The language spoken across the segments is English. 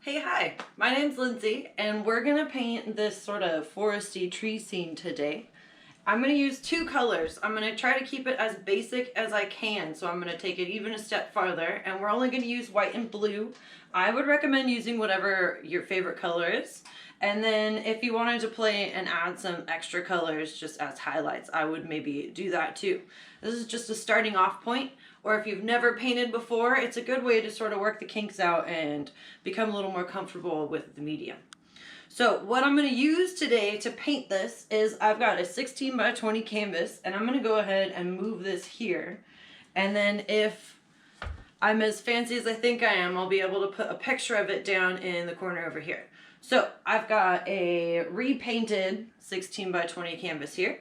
Hey, hi, my name's Lindsay, and we're gonna paint this sort of foresty tree scene today. I'm gonna use two colors. I'm gonna try to keep it as basic as I can, so I'm gonna take it even a step farther, and we're only gonna use white and blue. I would recommend using whatever your favorite color is. And then if you wanted to play and add some extra colors just as highlights, I would maybe do that too. This is just a starting off point, or if you've never painted before, it's a good way to sort of work the kinks out and become a little more comfortable with the medium. So what I'm going to use today to paint this is I've got a 16 by 20 canvas, and I'm going to go ahead and move this here. And then if I'm as fancy as I think I am, I'll be able to put a picture of it down in the corner over here. So I've got a repainted 16 by 20 canvas here.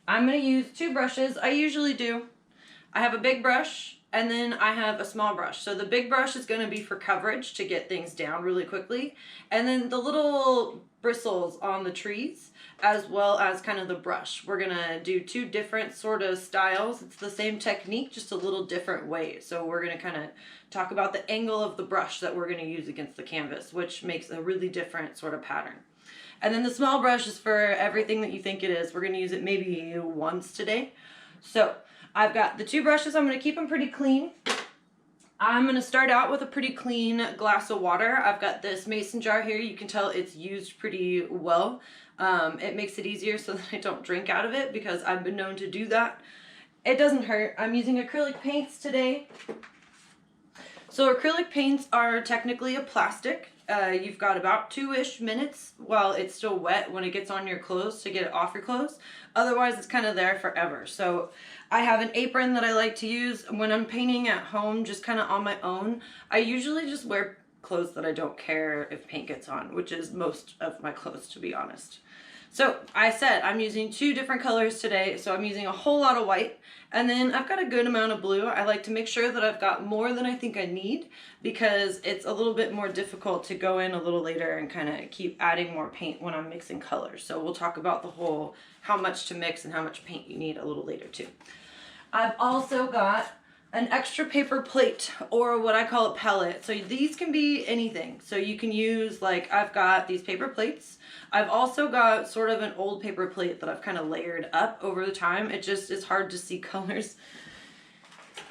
I'm going to use two brushes. I usually do. I have a big brush and then I have a small brush. So the big brush is going to be for coverage to get things down really quickly. And then the little bristles on the trees, as well as kind of the brush. We're going to do two different sort of styles. It's the same technique, just a little different way. So we're going to kind of talk about the angle of the brush that we're going to use against the canvas, which makes a really different sort of pattern. And then the small brush is for everything that you think it is. We're going to use it maybe once today. So I've got the two brushes. I'm going to keep them pretty clean. I'm going to start out with a pretty clean glass of water. I've got this mason jar here. You can tell it's used pretty well. It makes it easier so that I don't drink out of it because I've been known to do that. It doesn't hurt. I'm using acrylic paints today. So acrylic paints are technically a plastic. You've got about 2-ish minutes while it's still wet when it gets on your clothes to get it off your clothes. Otherwise, it's kind of there forever. So I have an apron that I like to use when I'm painting at home, just kind of on my own. I usually just wear clothes that I don't care if paint gets on, which is most of my clothes, to be honest. So I said I'm using two different colors today, so I'm using a whole lot of white, and then I've got a good amount of blue. I like to make sure that I've got more than I think I need because it's a little bit more difficult to go in a little later and kind of keep adding more paint when I'm mixing colors. So we'll talk about the whole how much to mix and how much paint you need a little later too. I've also got an extra paper plate, or what I call a pellet. So these can be anything. So you can use, like, I've got these paper plates. I've also got sort of an old paper plate that I've kind of layered up over the time. It just is hard to see colors.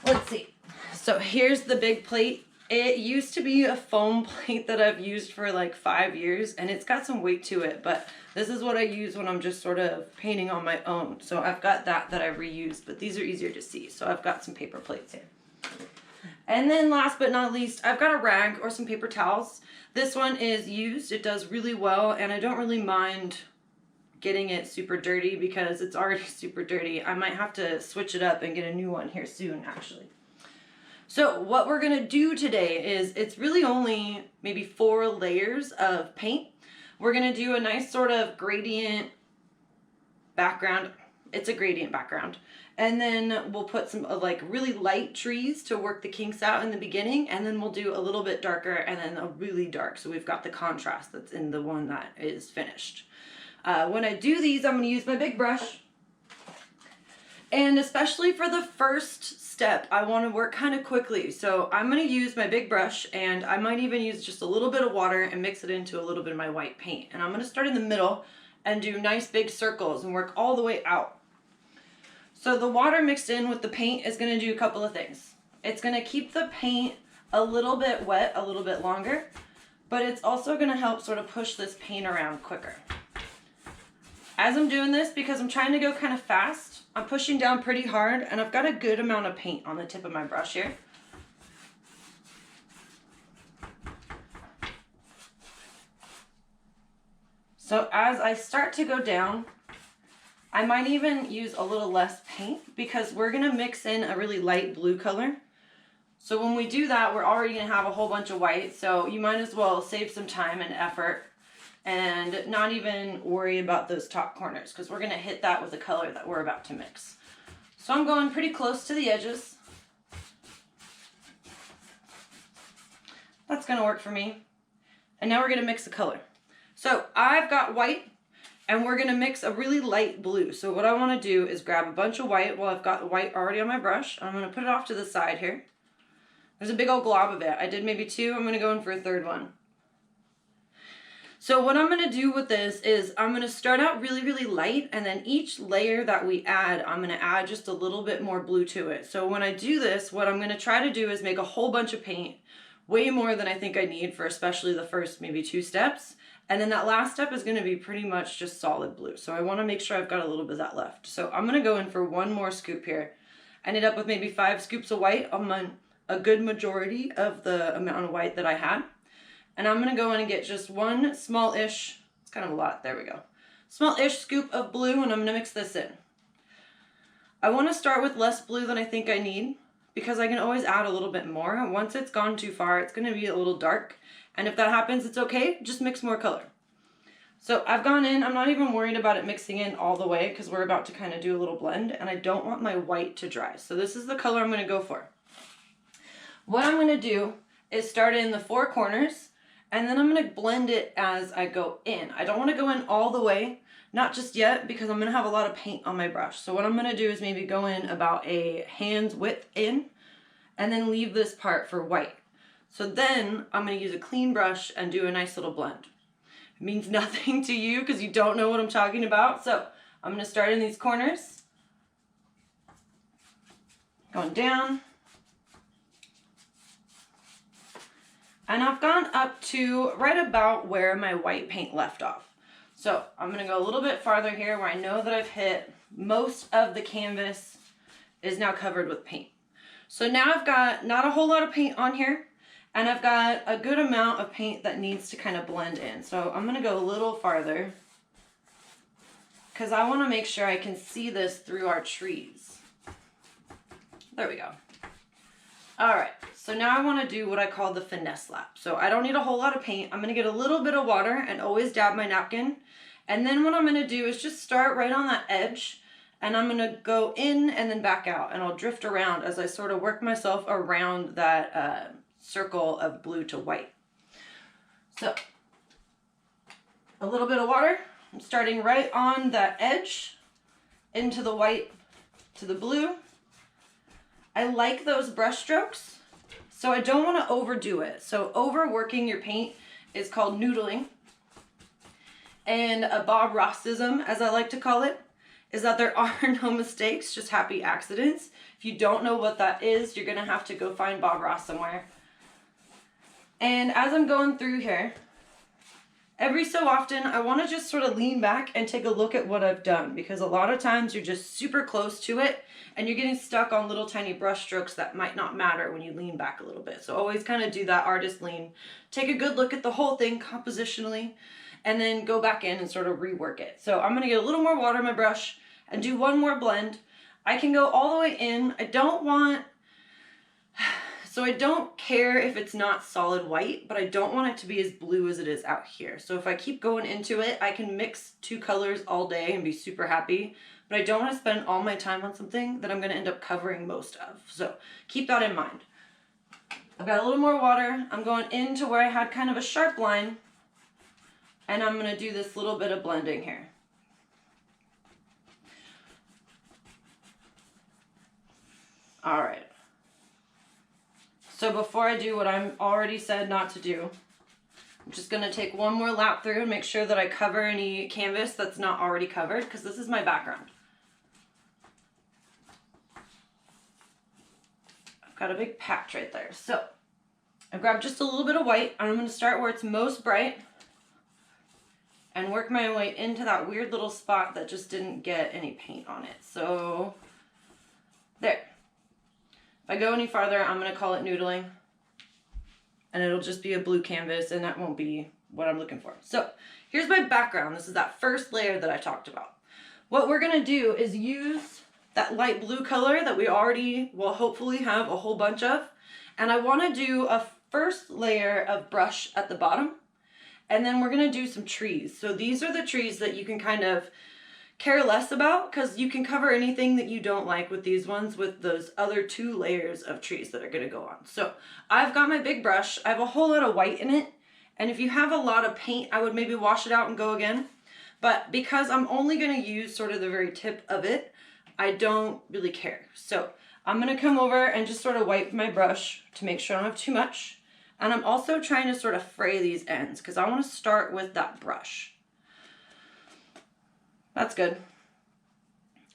Let's see. So here's the big plate. It used to be a foam plate that I've used for like 5 years, and it's got some weight to it, but this is what I use when I'm just sort of painting on my own. So I've got that I reused, but these are easier to see. So I've got some paper plates here. And then last but not least, I've got a rag or some paper towels. This one is used. It does really well, and I don't really mind getting it super dirty because it's already super dirty. I might have to switch it up and get a new one here soon, actually. So what we're gonna do today is, it's really only maybe 4 layers of paint. We're gonna do a nice sort of gradient background. It's a gradient background. And then we'll put some like really light trees to work the kinks out in the beginning. And then we'll do a little bit darker and then a really dark. So we've got the contrast that's in the one that is finished. When I do these, I'm gonna use my big brush. And especially for the first step, I want to work kind of quickly. So I'm going to use my big brush, and I might even use just a little bit of water and mix it into a little bit of my white paint. And I'm going to start in the middle and do nice big circles and work all the way out. So the water mixed in with the paint is going to do a couple of things. It's going to keep the paint a little bit wet a little bit longer, but it's also going to help sort of push this paint around quicker. As I'm doing this, because I'm trying to go kind of fast, I'm pushing down pretty hard, and I've got a good amount of paint on the tip of my brush here. So as I start to go down, I might even use a little less paint because we're gonna mix in a really light blue color. So when we do that, we're already gonna have a whole bunch of white, so you might as well save some time and effort and not even worry about those top corners because we're going to hit that with the color that we're about to mix. So I'm going pretty close to the edges. That's going to work for me. And now we're going to mix the color. So I've got white, and we're going to mix a really light blue. So what I want to do is grab a bunch of white. Well, I've got the white already on my brush. I'm going to put it off to the side here. There's a big old glob of it. I did maybe 2. I'm going to go in for a 3rd one. So what I'm gonna do with this is I'm gonna start out really, really light, and then each layer that we add, I'm gonna add just a little bit more blue to it. So when I do this, what I'm gonna try to do is make a whole bunch of paint, way more than I think I need for especially the first maybe 2 steps. And then that last step is gonna be pretty much just solid blue. So I wanna make sure I've got a little bit of that left. So I'm gonna go in for one more scoop here. I ended up with maybe 5 scoops of white on a good majority of the amount of white that I had. And I'm gonna go in and get just one small-ish, it's kind of a lot, there we go. Small-ish scoop of blue, and I'm gonna mix this in. I wanna start with less blue than I think I need, because I can always add a little bit more. Once it's gone too far, it's gonna be a little dark. And if that happens, it's okay, just mix more color. So I've gone in, I'm not even worried about it mixing in all the way, because we're about to kind of do a little blend, and I don't want my white to dry. So this is the color I'm gonna go for. What I'm gonna do is start in the 4 corners, and then I'm gonna blend it as I go in. I don't wanna go in all the way, not just yet, because I'm gonna have a lot of paint on my brush. So what I'm gonna do is maybe go in about a hand's width in, and then leave this part for white. So then I'm gonna use a clean brush and do a nice little blend. It means nothing to you because you don't know what I'm talking about. So I'm gonna start in these corners, going down. And I've gone up to right about where my white paint left off. So I'm gonna go a little bit farther here where I know that I've hit most of the canvas is now covered with paint. So now I've got not a whole lot of paint on here, and I've got a good amount of paint that needs to kind of blend in. So I'm gonna go a little farther because I wanna make sure I can see this through our trees. There we go. All right, so now I want to do what I call the finesse lap. So I don't need a whole lot of paint. I'm going to get a little bit of water and always dab my napkin. And then what I'm going to do is just start right on that edge, and I'm going to go in and then back out, and I'll drift around as I sort of work myself around that circle of blue to white. So a little bit of water. I'm starting right on that edge into the white to the blue. I like those brush strokes, so I don't want to overdo it. So overworking your paint is called noodling. And a Bob Rossism, as I like to call it, is that there are no mistakes, just happy accidents. If you don't know what that is, you're going to have to go find Bob Ross somewhere. And as I'm going through here, every so often, I want to just sort of lean back and take a look at what I've done, because a lot of times you're just super close to it and you're getting stuck on little tiny brush strokes that might not matter when you lean back a little bit. So always kind of do that artist lean. Take a good look at the whole thing compositionally, and then go back in and sort of rework it. So I'm going to get a little more water in my brush and do one more blend. I can go all the way in. So I don't care if it's not solid white, but I don't want it to be as blue as it is out here. So if I keep going into it, I can mix 2 colors all day and be super happy, but I don't want to spend all my time on something that I'm going to end up covering most of. So keep that in mind. I've got a little more water. I'm going into where I had kind of a sharp line, and I'm going to do this little bit of blending here. All right. So before I do what I'm already said not to do, I'm just going to take one more lap through and make sure that I cover any canvas that's not already covered, because this is my background. I've got a big patch right there. So I grabbed just a little bit of white, and I'm going to start where it's most bright and work my way into that weird little spot that just didn't get any paint on it. So there. If I go any farther, I'm going to call it noodling, and it'll just be a blue canvas, and that won't be what I'm looking for. So here's my background. This is that first layer that I talked about. What we're going to do is use that light blue color that we already will hopefully have a whole bunch of, and I want to do a first layer of brush at the bottom, and then we're going to do some trees. So these are the trees that you can kind of care less about, because you can cover anything that you don't like with these ones with those other 2 layers of trees that are going to go on. So I've got my big brush. I have a whole lot of white in it, and if you have a lot of paint, I would maybe wash it out and go again. But because I'm only going to use sort of the very tip of it, I don't really care. So I'm going to come over and just sort of wipe my brush to make sure I don't have too much. And I'm also trying to sort of fray these ends because I want to start with that brush. That's good.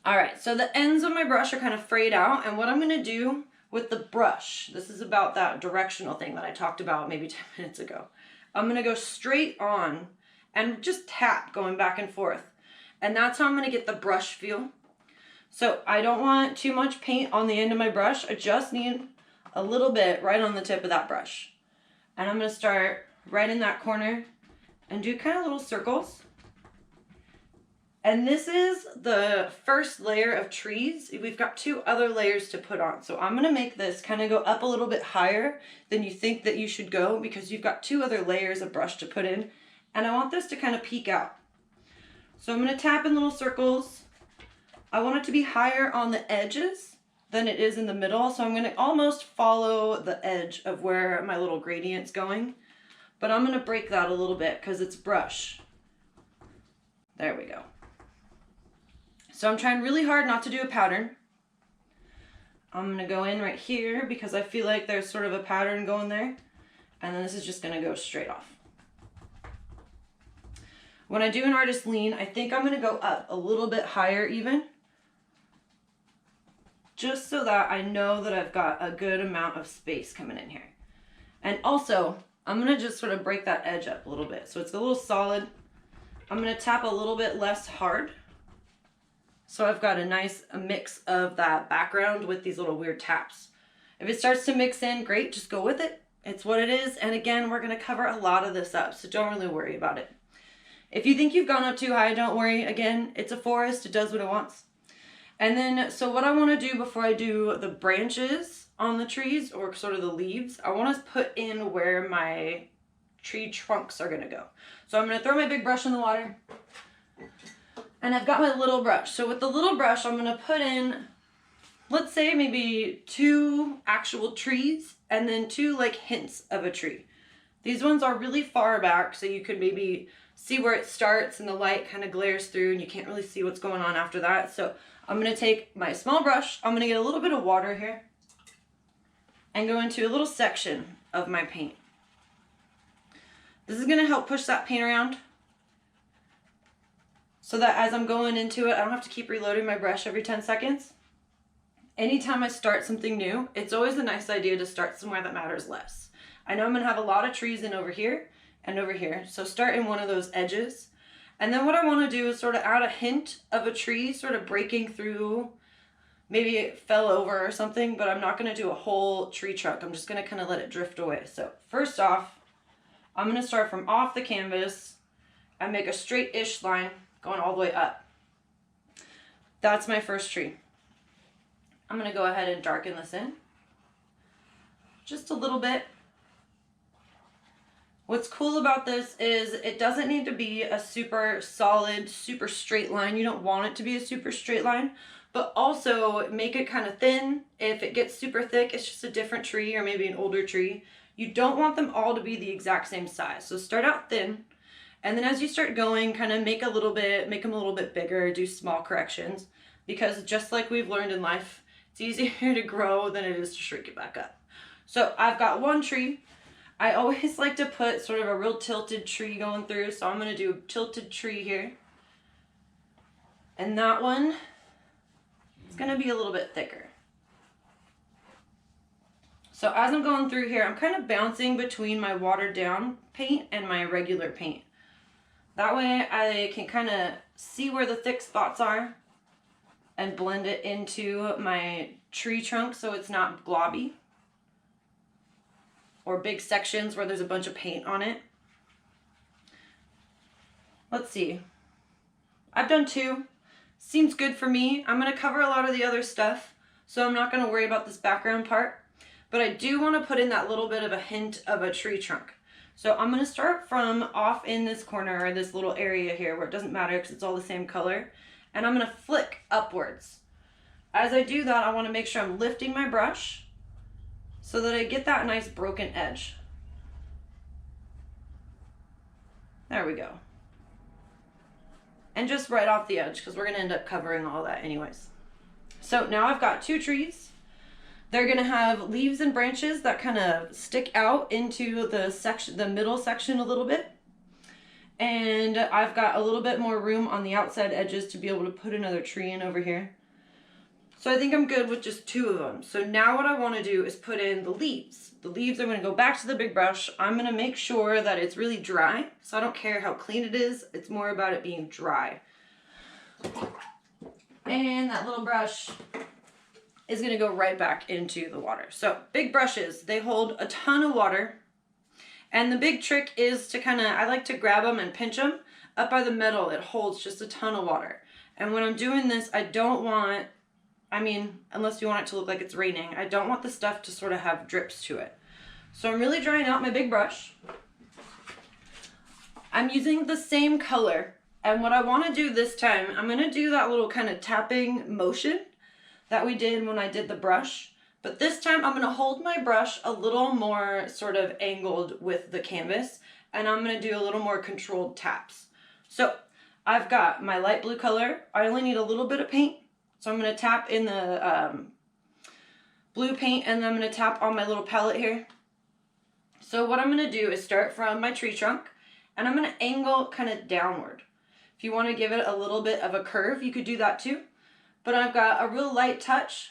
All right, so the ends of my brush are kind of frayed out, and what I'm gonna do with the brush, this is about that directional thing that I talked about maybe 10 minutes ago. I'm gonna go straight on and just tap going back and forth. And that's how I'm gonna get the brush feel. So I don't want too much paint on the end of my brush. I just need a little bit right on the tip of that brush. And I'm gonna start right in that corner and do kind of little circles. And this is the first layer of trees. We've got 2 other layers to put on. So I'm gonna make this kind of go up a little bit higher than you think that you should go because you've got 2 other layers of brush to put in. And I want this to kind of peek out. So I'm gonna tap in little circles. I want it to be higher on the edges than it is in the middle. So I'm gonna almost follow the edge of where my little gradient's going. But I'm gonna break that a little bit because it's brush. There we go. So I'm trying really hard not to do a pattern. I'm gonna go in right here because I feel like there's sort of a pattern going there. And then this is just gonna go straight off. When I do an artist lean, I think I'm gonna go up a little bit higher even, just so that I know that I've got a good amount of space coming in here. And also, I'm gonna just sort of break that edge up a little bit. So it's a little solid. I'm gonna tap a little bit less hard. So I've got a nice mix of that background with these little weird taps. If it starts to mix in, great, just go with it. It's what it is. And again, we're gonna cover a lot of this up, so don't really worry about it. If you think you've gone up too high, don't worry. Again, it's a forest, it does what it wants. And then, so what I wanna do before I do the branches on the trees or sort of the leaves, I wanna put in where my tree trunks are gonna go. So I'm gonna throw my big brush in the water. And I've got my little brush. So with the little brush, I'm gonna put in, let's say maybe 2 actual trees and then 2 like hints of a tree. These ones are really far back, so you could maybe see where it starts and the light kind of glares through and you can't really see what's going on after that. So I'm gonna take my small brush, I'm gonna get a little bit of water here and go into a little section of my paint. This is gonna help push that paint around, so that as I'm going into it, I don't have to keep reloading my brush every 10 seconds. Anytime I start something new, it's always a nice idea to start somewhere that matters less. I know I'm gonna have a lot of trees in over here and over here, so start in one of those edges. And then what I wanna do is sort of add a hint of a tree sort of breaking through. Maybe it fell over or something, but I'm not gonna do a whole tree trunk. I'm just gonna kind of let it drift away. So first off, I'm gonna start from off the canvas and make a straight-ish line going all the way up. That's my first tree. I'm gonna go ahead and darken this in just a little bit. What's cool about this is it doesn't need to be a super solid, super straight line. You don't want it to be a super straight line, but also make it kind of thin. If it gets super thick, it's just a different tree or maybe an older tree. You don't want them all to be the exact same size. So start out thin. And then as you start going, kind of make them a little bit bigger, do small corrections, because just like we've learned in life, it's easier to grow than it is to shrink it back up. So I've got one tree. I always like to put sort of a real tilted tree going through, so I'm gonna do a tilted tree here. And that one is gonna be a little bit thicker. So as I'm going through here, I'm kind of bouncing between my watered down paint and my regular paint. That way I can kind of see where the thick spots are and blend it into my tree trunk so it's not globby or big sections where there's a bunch of paint on it. Let's see. I've done 2. Seems good for me. I'm going to cover a lot of the other stuff, so I'm not going to worry about this background part. But I do want to put in that little bit of a hint of a tree trunk. So I'm going to start from off in this corner, or this little area here where it doesn't matter because it's all the same color. And I'm going to flick upwards. As I do that, I want to make sure I'm lifting my brush so that I get that nice broken edge. There we go. And just right off the edge because we're going to end up covering all that anyways. So now I've got 2 trees. They're gonna have leaves and branches that kind of stick out into the middle section a little bit. And I've got a little bit more room on the outside edges to be able to put another tree in over here. So I think I'm good with just 2 of them. So now what I want to do is put in the leaves. The leaves, I'm going to go back to the big brush. I'm going to make sure that it's really dry. So I don't care how clean it is. It's more about it being dry. And that little brush is going to go right back into the water. So big brushes, they hold a ton of water. And the big trick is to I like to grab them and pinch them. Up by the middle, it holds just a ton of water. And when I'm doing this, I don't want, unless you want it to look like it's raining, I don't want the stuff to sort of have drips to it. So I'm really drying out my big brush. I'm using the same color. And what I want to do this time, I'm going to do that little kind of tapping motion that we did when I did the brush. But this time I'm going to hold my brush a little more sort of angled with the canvas. And I'm going to do a little more controlled taps. So I've got my light blue color. I only need a little bit of paint. So I'm going to tap in the blue paint, and then I'm going to tap on my little palette here. So what I'm going to do is start from my tree trunk, and I'm going to angle kind of downward. If you want to give it a little bit of a curve, you could do that too. But I've got a real light touch,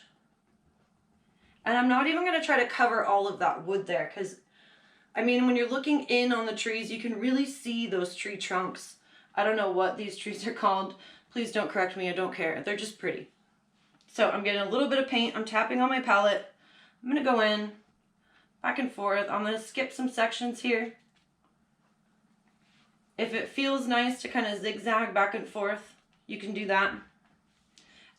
and I'm not even going to try to cover all of that wood there, because when you're looking in on the trees, you can really see those tree trunks. I don't know what these trees are called. Please don't correct me, I don't care. They're just pretty. So I'm getting a little bit of paint, I'm tapping on my palette. I'm gonna go in, back and forth. I'm gonna skip some sections here. If it feels nice to kind of zigzag back and forth, you can do that.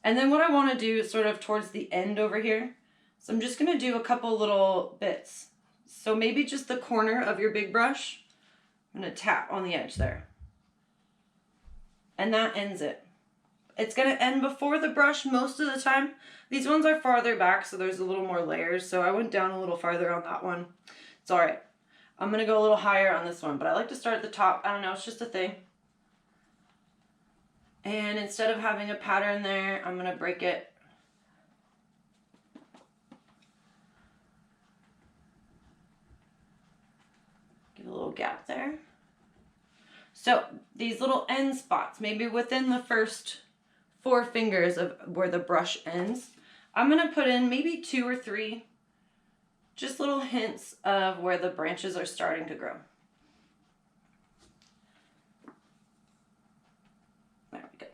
And then what I wanna do is sort of towards the end over here. So I'm just gonna do a couple little bits. So maybe just the corner of your big brush. I'm gonna tap on the edge there. And that ends it. It's going to end before the brush most of the time. These ones are farther back, so there's a little more layers. So I went down a little farther on that one. It's all right. I'm going to go a little higher on this one, but I like to start at the top. I don't know, it's just a thing. And instead of having a pattern there, I'm going to break it. Give a little gap there. So these little end spots, maybe within the first 4 fingers of where the brush ends, I'm going to put in maybe 2 or 3 just little hints of where the branches are starting to grow. There we go.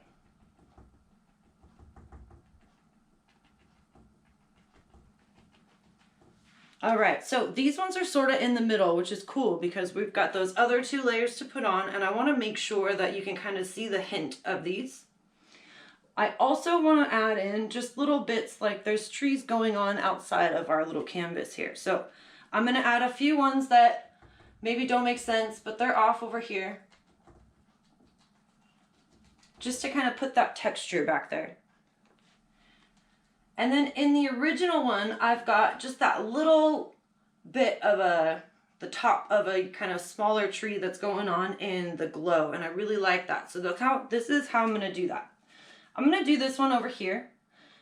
All right, so these ones are sort of in the middle, which is cool because we've got those other 2 layers to put on, and I want to make sure that you can kind of see the hint of these. I also want to add in just little bits, like there's trees going on outside of our little canvas here. So I'm going to add a few ones that maybe don't make sense, but they're off over here. Just to kind of put that texture back there. And then in the original one, I've got just that little bit of the top of a kind of smaller tree that's going on in the glow. And I really like that. So this is how I'm going to do that. I'm going to do this one over here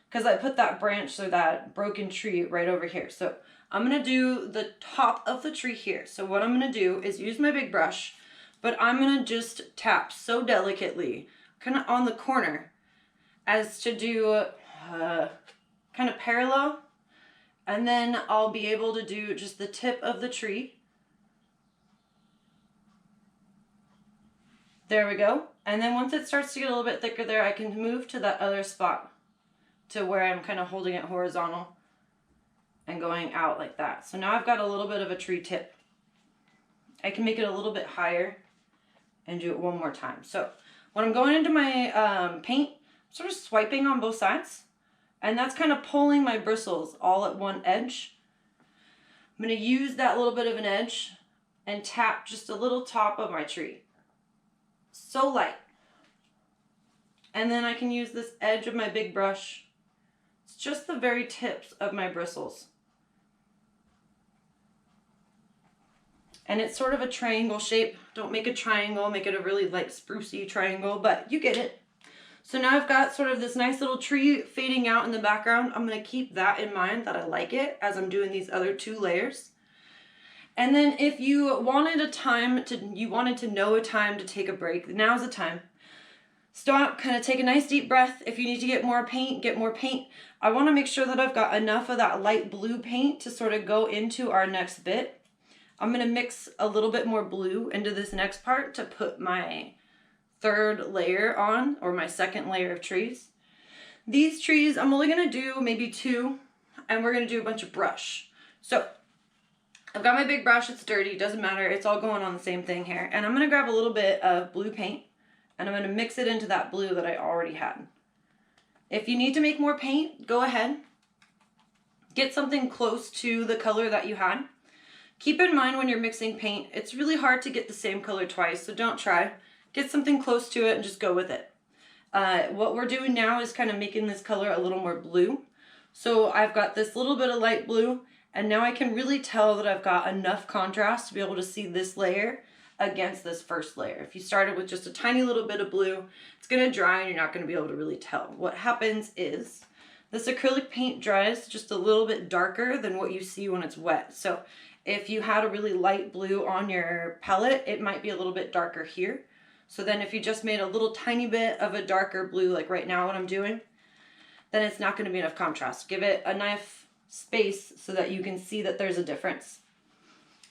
because I put that branch or that broken tree right over here. So I'm going to do the top of the tree here. So what I'm going to do is use my big brush, but I'm going to just tap so delicately kind of on the corner as to do kind of parallel, and then I'll be able to do just the tip of the tree. There we go. And then once it starts to get a little bit thicker there, I can move to that other spot to where I'm kind of holding it horizontal and going out like that. So now I've got a little bit of a tree tip. I can make it a little bit higher and do it one more time. So when I'm going into my paint, I'm sort of swiping on both sides. And that's kind of pulling my bristles all at one edge. I'm going to use that little bit of an edge and tap just a little top of my tree. So light. And then I can use this edge of my big brush. It's just the very tips of my bristles. And it's sort of a triangle shape. Don't make a triangle, make it a really light sprucey triangle, but you get it. So now I've got sort of this nice little tree fading out in the background. I'm going to keep that in mind, that I like it as I'm doing these other 2 layers. And then if you wanted to know a time to take a break, now's the time. Stop, kind of take a nice deep breath. If you need to get more paint, get more paint. I want to make sure that I've got enough of that light blue paint to sort of go into our next bit. I'm going to mix a little bit more blue into this next part to put my 3rd layer on, or my 2nd layer of trees. These trees, I'm only going to do maybe 2, and we're going to do a bunch of brush. So I've got my big brush, it's dirty, doesn't matter, it's all going on the same thing here. And I'm going to grab a little bit of blue paint, and I'm going to mix it into that blue that I already had. If you need to make more paint, go ahead. Get something close to the color that you had. Keep in mind when you're mixing paint, it's really hard to get the same color twice, so don't try. Get something close to it and just go with it. What we're doing now is kind of making this color a little more blue. So I've got this little bit of light blue, and now I can really tell that I've got enough contrast to be able to see this layer against this first layer. If you started with just a tiny little bit of blue, it's going to dry and you're not going to be able to really tell. What happens is this acrylic paint dries just a little bit darker than what you see when it's wet. So if you had a really light blue on your palette, it might be a little bit darker here. So then if you just made a little tiny bit of a darker blue, like right now what I'm doing, then it's not going to be enough contrast. Give it enough space so that you can see that there's a difference.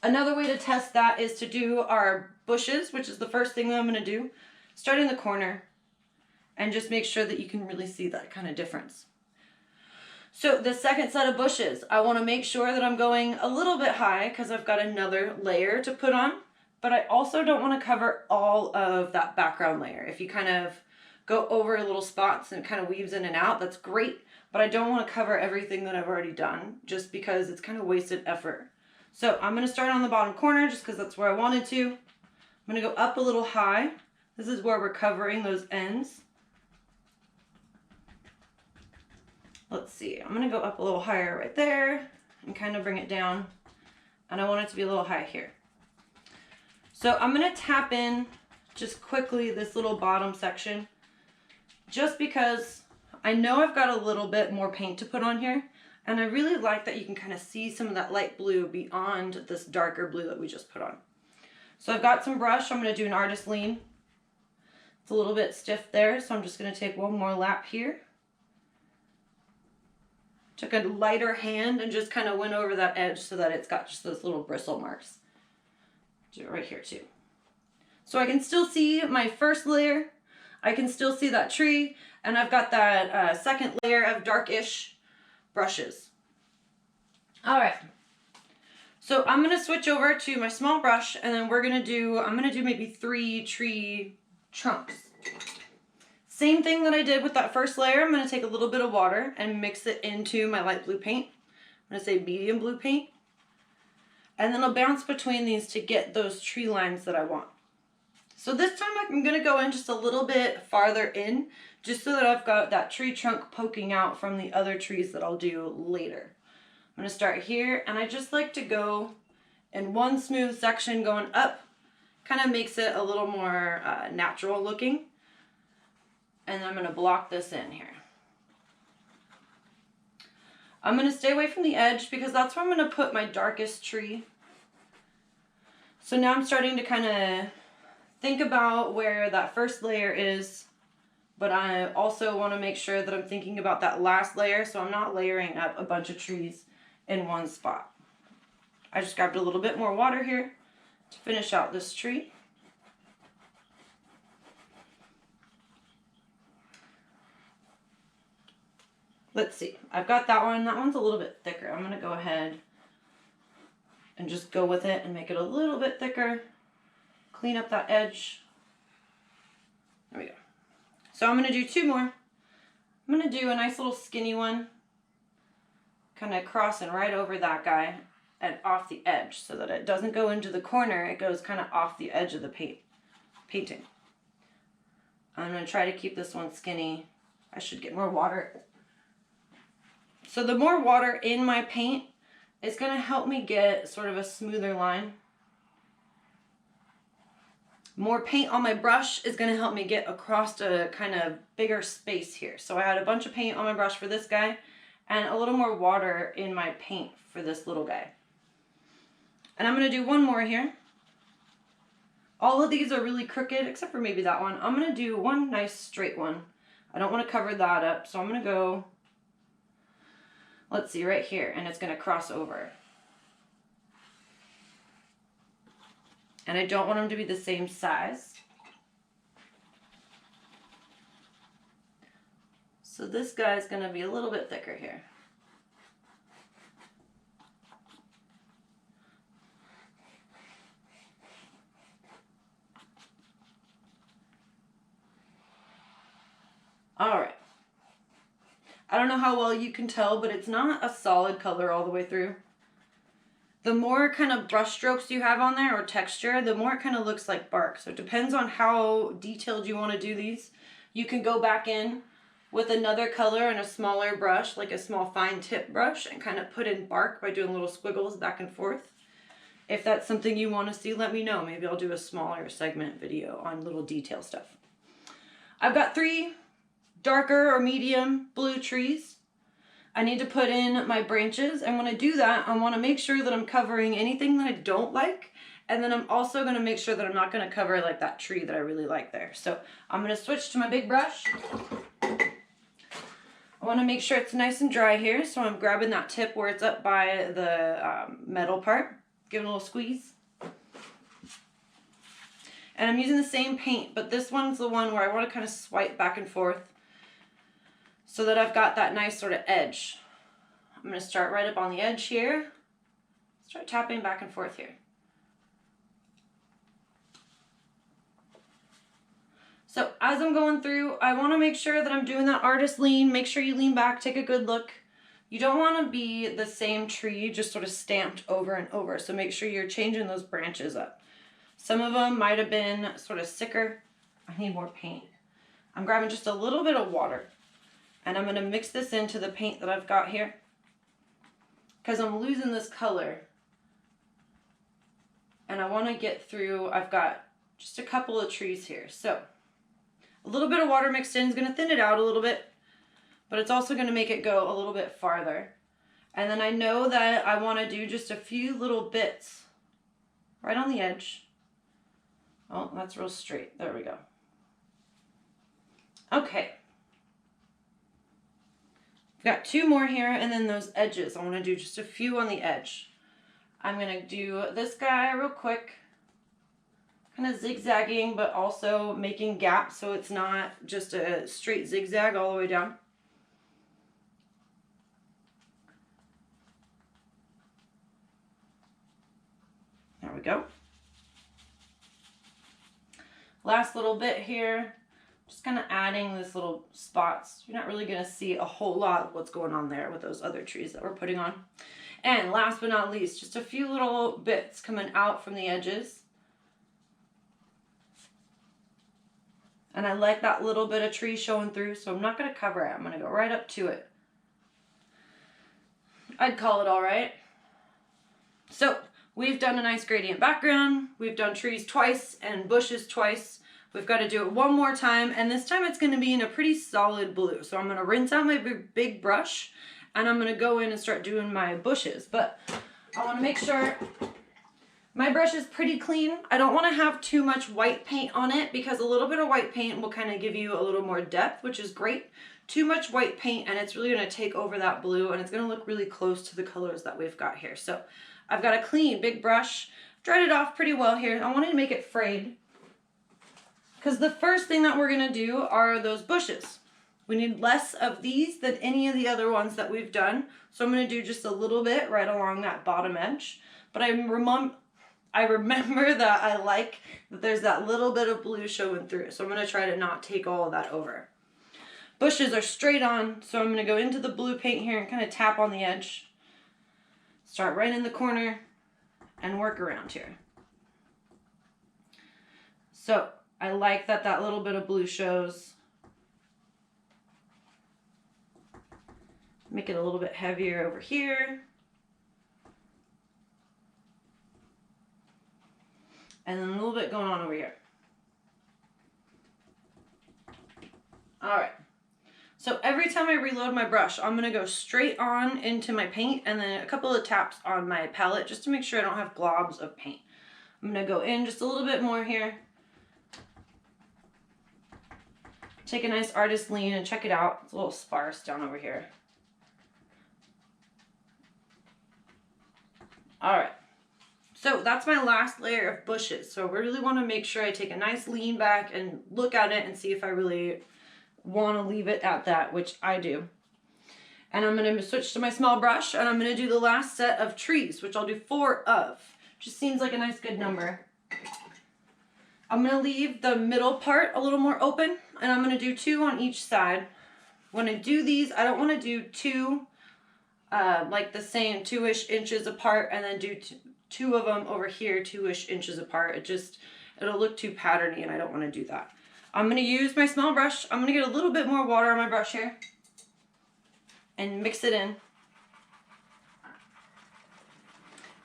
Another way to test that is to do our bushes, which is the first thing that I'm going to do. Start in the corner and just make sure that you can really see that kind of difference. So the second set of bushes, I want to make sure that I'm going a little bit high because I've got another layer to put on, but I also don't want to cover all of that background layer. If you kind of go over little spots and it kind of weaves in and out, that's great, but I don't want to cover everything that I've already done just because it's kind of wasted effort. So I'm going to start on the bottom corner just because that's where I wanted to. I'm going to go up a little high. This is where we're covering those ends. Let's see, I'm going to go up a little higher right there and kind of bring it down. And I want it to be a little high here. So I'm going to tap in just quickly this little bottom section just because I know I've got a little bit more paint to put on here. And I really like that you can kind of see some of that light blue beyond this darker blue that we just put on. So I've got some brush. I'm going to do an artist lean. It's a little bit stiff there, so I'm just going to take one more lap here. Took a lighter hand and just kind of went over that edge so that it's got just those little bristle marks. Do it right here too. So I can still see my first layer. I can still see that tree, and I've got that second layer of darkish brushes. All right, so I'm gonna switch over to my small brush, and then I'm gonna do maybe 3 tree trunks. Same thing that I did with that first layer. I'm gonna take a little bit of water and mix it into my light blue paint. I'm gonna say medium blue paint, and then I'll bounce between these to get those tree lines that I want. So this time I'm gonna go in just a little bit farther in, just so that I've got that tree trunk poking out from the other trees that I'll do later. I'm gonna start here, and I just like to go in one smooth section going up, kind of makes it a little more natural looking. And I'm gonna block this in here. I'm gonna stay away from the edge because that's where I'm gonna put my darkest tree. So now I'm starting to kind of think about where that first layer is, but I also want to make sure that I'm thinking about that last layer, so I'm not layering up a bunch of trees in one spot. I just grabbed a little bit more water here to finish out this tree. Let's see, I've got that one. That one's a little bit thicker. I'm gonna go ahead and just go with it and make it a little bit thicker. Clean up that edge. There we go. So I'm gonna do 2 more. I'm gonna do a nice little skinny one, kind of crossing right over that guy and off the edge so that it doesn't go into the corner. It goes kind of off the edge of the painting. I'm gonna try to keep this one skinny. I should get more water. So the more water in my paint is going to help me get sort of a smoother line. More paint on my brush is going to help me get across a kind of bigger space here. So I had a bunch of paint on my brush for this guy and a little more water in my paint for this little guy. And I'm going to do one more here. All of these are really crooked except for maybe that one. I'm going to do one nice straight one. I don't want to cover that up, so I'm going to go, let's see, right here, and it's going to cross over. And I don't want them to be the same size. So this guy is going to be a little bit thicker here. All right. I don't know how well you can tell, but it's not a solid color all the way through. The more kind of brush strokes you have on there or texture, the more it kind of looks like bark. So it depends on how detailed you want to do these. You can go back in with another color and a smaller brush, like a small fine tip brush, and kind of put in bark by doing little squiggles back and forth. If that's something you want to see, let me know. Maybe I'll do a smaller segment video on little detail stuff. I've got 3 darker or medium blue trees. I need to put in my branches, and when I do that, I want to make sure that I'm covering anything that I don't like, and then I'm also going to make sure that I'm not going to cover like that tree that I really like there. So I'm going to switch to my big brush. I want to make sure it's nice and dry here, so I'm grabbing that tip where it's up by the metal part, give it a little squeeze. And I'm using the same paint, but this one's the one where I want to kind of swipe back and forth so that I've got that nice sort of edge. I'm going to start right up on the edge here. Start tapping back and forth here. So as I'm going through, I want to make sure that I'm doing that artist lean. Make sure you lean back, take a good look. You don't want to be the same tree just sort of stamped over and over. So make sure you're changing those branches up. Some of them might have been sort of sicker. I need more paint. I'm grabbing just a little bit of water. And I'm going to mix this into the paint that I've got here, because I'm losing this color. And I want to get through, I've got just a couple of trees here. So a little bit of water mixed in is going to thin it out a little bit, but it's also going to make it go a little bit farther. And then I know that I want to do just a few little bits right on the edge. Oh, that's real straight. There we go. Okay. Got 2 more here, and then those edges. I want to do just a few on the edge. I'm going to do this guy real quick, kind of zigzagging, but also making gaps so it's not just a straight zigzag all the way down. There we go. Last little bit here. Just kind of adding this little spots. You're not really going to see a whole lot of what's going on there with those other trees that we're putting on. And last but not least, just a few little bits coming out from the edges. And I like that little bit of tree showing through, so I'm not going to cover it. I'm going to go right up to it. I'd call it all right. So we've done a nice gradient background. We've done trees twice and bushes twice. We've got to do it one more time, and this time it's going to be in a pretty solid blue. So I'm going to rinse out my big brush, and I'm going to go in and start doing my bushes. But I want to make sure my brush is pretty clean. I don't want to have too much white paint on it, because a little bit of white paint will kind of give you a little more depth, which is great. Too much white paint, and it's really going to take over that blue, and it's going to look really close to the colors that we've got here. So I've got a clean big brush, dried it off pretty well here. I wanted to make it frayed, because the first thing that we're going to do are those bushes. We need less of these than any of the other ones that we've done. So I'm going to do just a little bit right along that bottom edge. But I remember that I like that there's that little bit of blue showing through. So I'm going to try to not take all of that over. Bushes are straight on, so I'm going to go into the blue paint here and kind of tap on the edge. Start right in the corner and work around here. So I like that that little bit of blue shows. Make it a little bit heavier over here. And then a little bit going on over here. every time I reload my brush, I'm gonna go straight on into my paint and then a couple of taps on my palette just to make sure I don't have globs of paint. I'm gonna go in just a little bit more here. Take a nice artist lean and check it out. It's a little sparse down over here. All right, so that's my last layer of bushes. So I really want to make sure I take a nice lean back and look at it and see if I really want to leave it at that, which I do. And I'm going to switch to my small brush and I'm going to do the last set of trees, which I'll do 4 of. Just seems like a nice good number. I'm going to leave the middle part a little more open and I'm going to do 2 on each side. When I do these, I don't want to do 2 like the same 2-ish inches apart and then do 2 of them over here 2-ish inches apart. It'll look too patterny and I don't want to do that. I'm going to use my small brush. I'm going to get a little bit more water on my brush here and mix it in.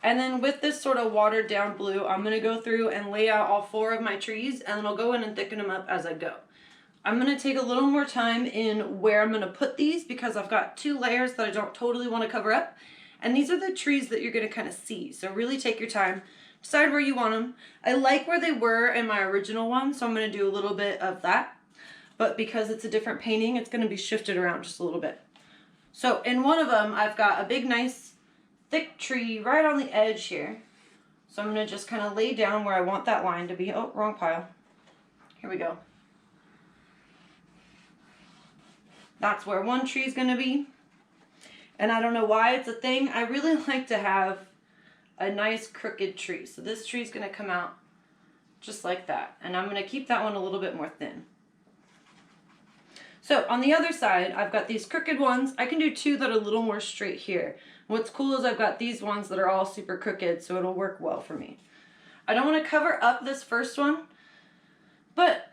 And then with this sort of watered down blue, I'm going to go through and lay out all 4 of my trees and then I'll go in and thicken them up as I go. I'm going to take a little more time in where I'm going to put these because I've got 2 layers that I don't totally want to cover up. And these are the trees that you're going to kind of see. So really take your time, decide where you want them. I like where they were in my original one, so I'm going to do a little bit of that. But because it's a different painting, it's going to be shifted around just a little bit. So in one of them, I've got a big, nice, thick tree right on the edge here. So I'm going to just kind of lay down where I want that line to be. Oh, wrong pile. Here we go. That's where one tree is going to be. And I don't know why it's a thing. I really like to have a nice crooked tree. So this tree is going to come out just like that. And I'm going to keep that one a little bit more thin. So on the other side, I've got these crooked ones. I can do 2 that are a little more straight here. What's cool is I've got these ones that are all super crooked, so it'll work well for me. I don't want to cover up this first one, but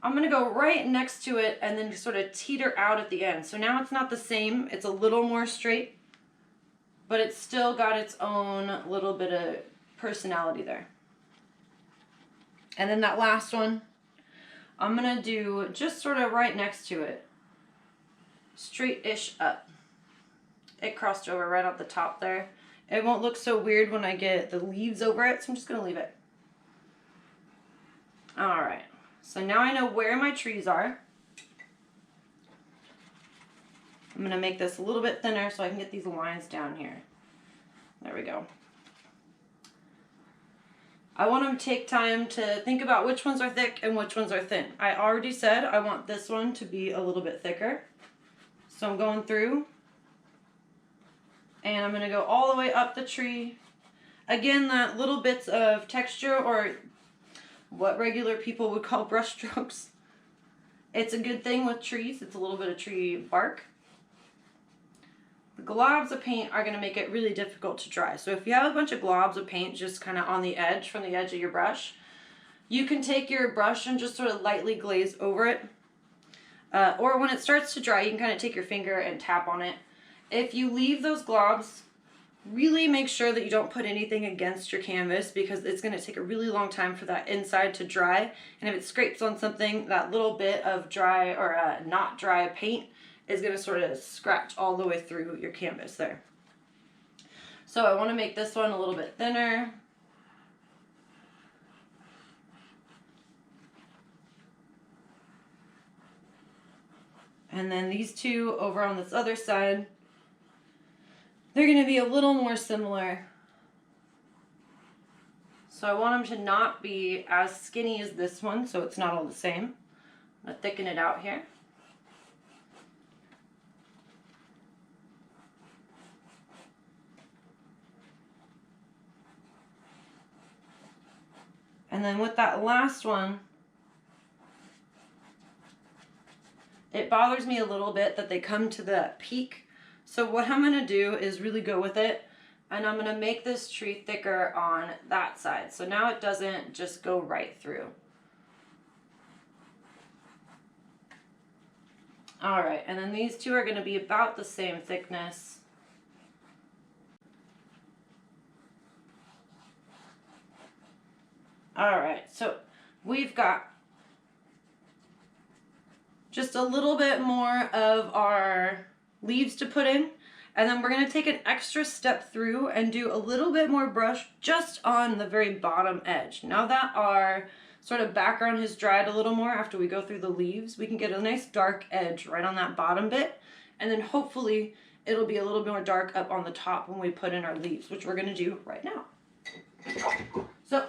I'm going to go right next to it and then just sort of teeter out at the end. So now it's not the same. It's a little more straight, but it's still got its own little bit of personality there. And then that last one, I'm going to do just sort of right next to it, straight-ish up. It crossed over right off the top there. It won't look so weird when I get the leaves over it, so I'm just going to leave it. All right. So now I know where my trees are. I'm going to make this a little bit thinner so I can get these lines down here. There we go. I want to take time to think about which ones are thick and which ones are thin. I already said I want this one to be a little bit thicker. So I'm going through and I'm going to go all the way up the tree. Again, that little bits of texture, or what regular people would call brush strokes. It's a good thing with trees. It's a little bit of tree bark. The globs of paint are going to make it really difficult to dry. So if you have a bunch of globs of paint just kind of on the edge, from the edge of your brush, you can take your brush and just sort of lightly glaze over it. Or when it starts to dry, you can kind of take your finger and tap on it. If you leave those globs, really make sure that you don't put anything against your canvas because it's going to take a really long time for that inside to dry. And if it scrapes on something, that little bit of dry or not dry paint is going to sort of scratch all the way through your canvas there. So I want to make this one a little bit thinner. And then these 2 over on this other side, they're going to be a little more similar. So I want them to not be as skinny as this one, so it's not all the same. I'm going to thicken it out here. And then with that last one, it bothers me a little bit that they come to the peak. So what I'm going to do is really go with it, and I'm going to make this tree thicker on that side. So now it doesn't just go right through. All right, and then these 2 are going to be about the same thickness. All right, so we've got just a little bit more of our leaves to put in. And then we're going to take an extra step through and do a little bit more brush just on the very bottom edge. Now that our sort of background has dried a little more after we go through the leaves, we can get a nice dark edge right on that bottom bit. And then hopefully it'll be a little bit more dark up on the top when we put in our leaves, which we're going to do right now. So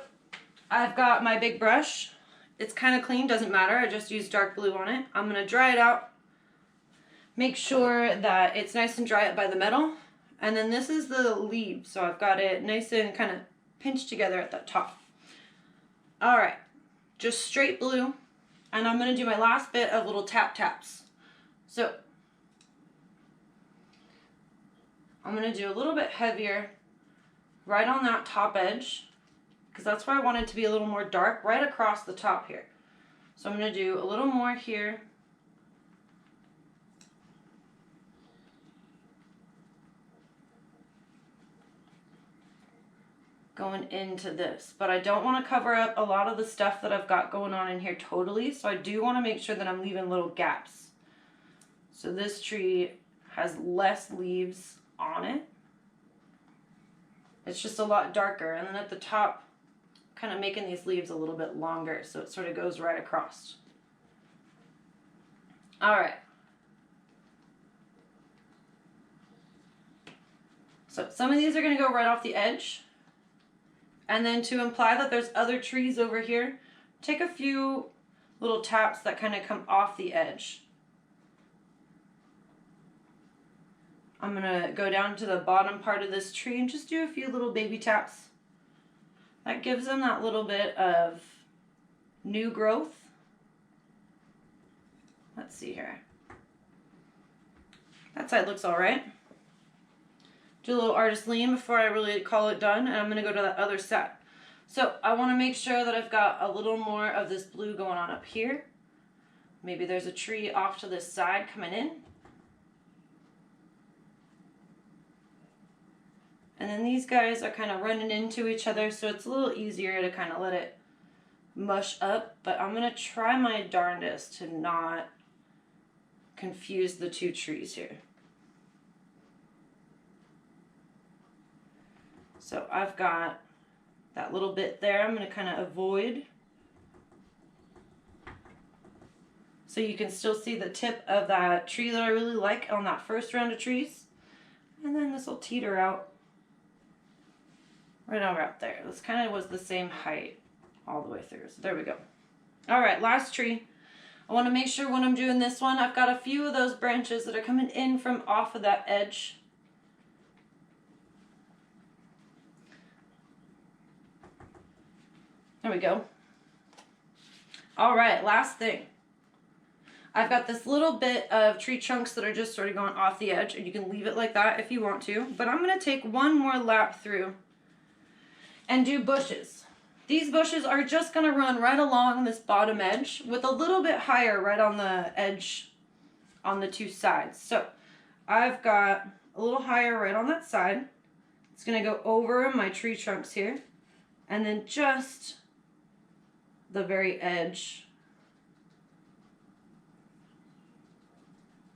I've got my big brush. It's kind of clean, doesn't matter. I just used dark blue on it. I'm going to dry it out. Make sure that it's nice and dry up by the metal. And then this is the leaf, so I've got it nice and kind of pinched together at the top. All right, just straight blue. And I'm going to do my last bit of little tap taps. So I'm going to do a little bit heavier right on that top edge, because that's where I want it to be a little more dark, right across the top here. So I'm going to do a little more here. Going into this, but I don't want to cover up a lot of the stuff that I've got going on in here totally, so I do want to make sure that I'm leaving little gaps. So this tree has less leaves on it. It's just a lot darker, and then at the top, kind of making these leaves a little bit longer so it sort of goes right across. All right. So some of these are going to go right off the edge. And then to imply that there's other trees over here, take a few little taps that kind of come off the edge. I'm going to go down to the bottom part of this tree and just do a few little baby taps. That gives them that little bit of new growth. Let's see here. That side looks all right. Do a little artist lean before I really call it done, and I'm going to go to the other side. So I want to make sure that I've got a little more of this blue going on up here. Maybe there's a tree off to this side coming in. And then these guys are kind of running into each other, so it's a little easier to kind of let it mush up. But I'm going to try my darndest to not confuse the two trees here. So I've got that little bit there I'm going to kind of avoid. So you can still see the tip of that tree that I really like on that first round of trees. And then this will teeter out right over out there. This kind of was the same height all the way through. So there we go. All right, last tree. I want to make sure when I'm doing this one, I've got a few of those branches that are coming in from off of that edge. There we go. All right, last thing. I've got this little bit of tree trunks that are just sort of going off the edge, and you can leave it like that if you want to, but I'm going to take one more lap through and do bushes. These bushes are just going to run right along this bottom edge with a little bit higher right on the edge on the two sides. So I've got a little higher right on that side. It's going to go over my tree trunks here, and then just the very edge.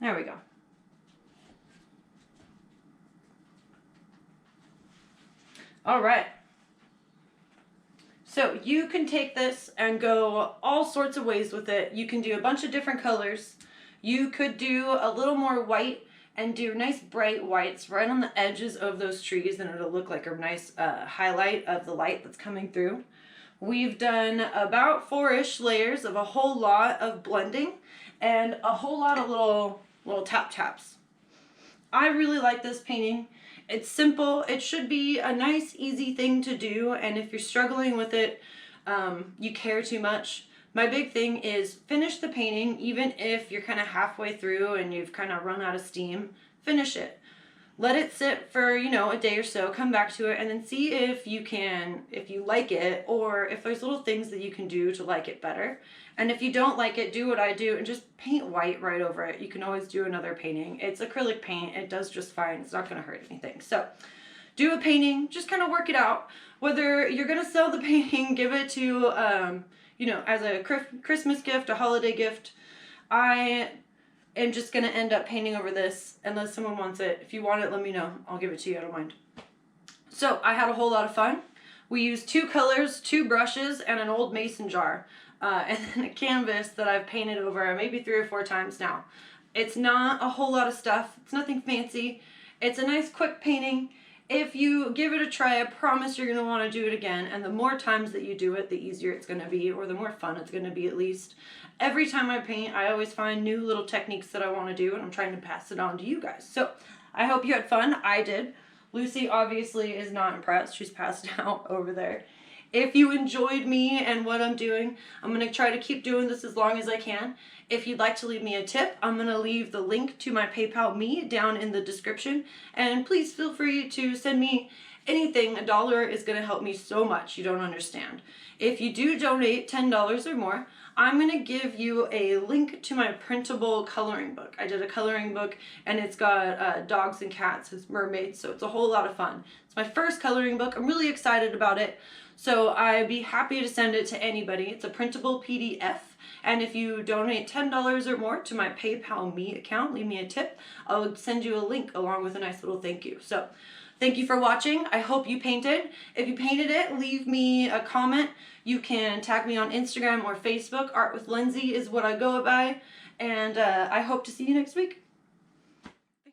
There we go. All right. So you can take this and go all sorts of ways with it. You can do a bunch of different colors. You could do a little more white and do nice bright whites right on the edges of those trees, and it'll look like a nice highlight of the light that's coming through. We've done about 4-ish layers of a whole lot of blending and a whole lot of little tap taps. I really like this painting. It's simple. It should be a nice, easy thing to do, and if you're struggling with it, you care too much, my big thing is finish the painting. Even if you're kind of halfway through and you've kind of run out of steam, finish it. Let it sit for, a day or so, come back to it, and then see if you like it, or if there's little things that you can do to like it better. And if you don't like it, do what I do and just paint white right over it. You can always do another painting. It's acrylic paint. It does just fine. It's not going to hurt anything. So do a painting, just kind of work it out. Whether you're going to sell the painting, give it to, as a Christmas gift, a holiday gift, I am just going to end up painting over this unless someone wants it. If you want it, let me know. I'll give it to you. I don't mind. So I had a whole lot of fun. We used 2 colors, 2 brushes, and an old mason jar. And then a canvas that I've painted over maybe 3 or 4 times now. It's not a whole lot of stuff. It's nothing fancy. It's a nice quick painting. If you give it a try, I promise you're going to want to do it again. And the more times that you do it, the easier it's going to be, or the more fun it's going to be at least. Every time I paint, I always find new little techniques that I want to do, and I'm trying to pass it on to you guys. So I hope you had fun. I did. Lucy obviously is not impressed. She's passed out over there. If you enjoyed me and what I'm doing, I'm going to try to keep doing this as long as I can. If you'd like to leave me a tip, I'm going to leave the link to my PayPal me down in the description. And please feel free to send me anything. $1 is going to help me so much. You don't understand. If you do donate $10 or more, I'm going to give you a link to my printable coloring book. I did a coloring book, and it's got dogs and cats as mermaids, so it's a whole lot of fun. It's my first coloring book. I'm really excited about it, so I'd be happy to send it to anybody. It's a printable PDF, and if you donate $10 or more to my PayPal me account, leave me a tip, I'll send you a link along with a nice little thank you. So thank you for watching. I hope you painted. If you painted it, leave me a comment. You can tag me on Instagram or Facebook. Art with Lindsay is what I go by. And I hope to see you next week.